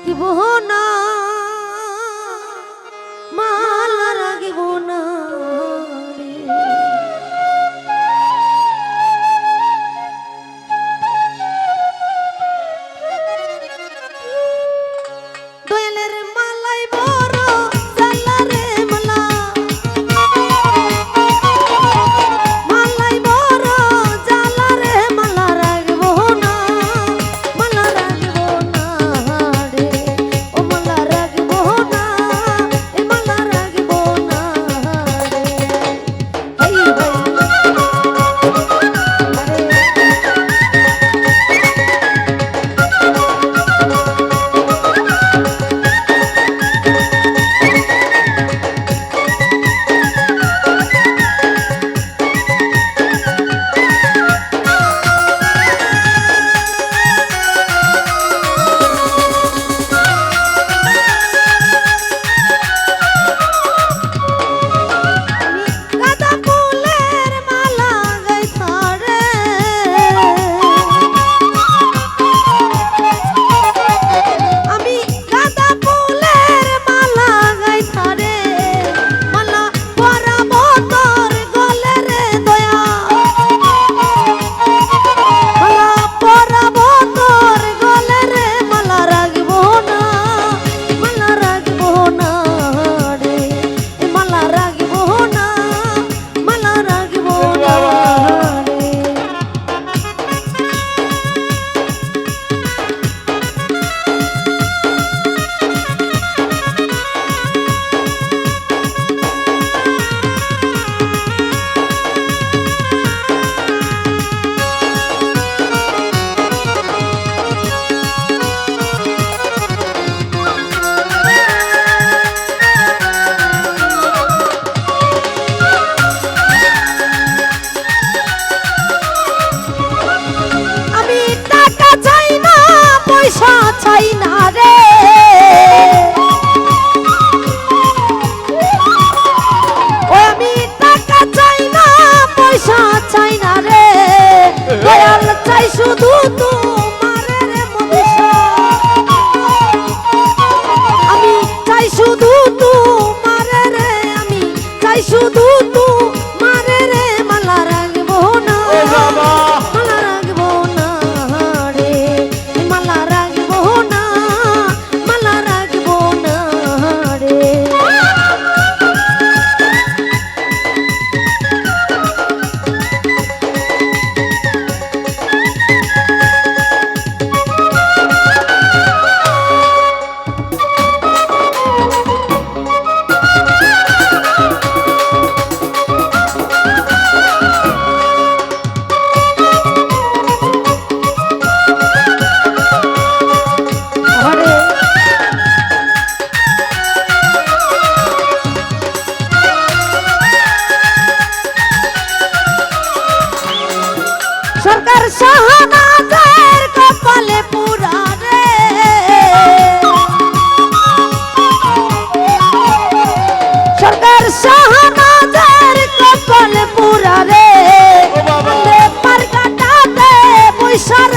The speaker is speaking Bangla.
রাখব না, মালা রাখব না রে। দয়ালের মালাই বড় জালা রে মালা, মালাই বড় জালা রে মালা রাখব না, মালা রাখব না রে। ও মালা রাখব না, এ মালা রাখব না রে। হেই ভাই চাই না রে, ও আমি টাকা চাই না, পয়সা চাই না রে। দয়াল চাই শুধু তোমারে রে মনীষা, আমি চাই শুধু তোমারে রে, আমি চাই শুধু তোমারে রে। মালা রাখব না, মালা রাখব না রে, মালা রাখব না, মালা রাখব না রে। সরকার শাহনাজের কপালে পুরা রে, সরকার শাহনাজের কপালে পুরা রে। পার কাটাতে পয়সার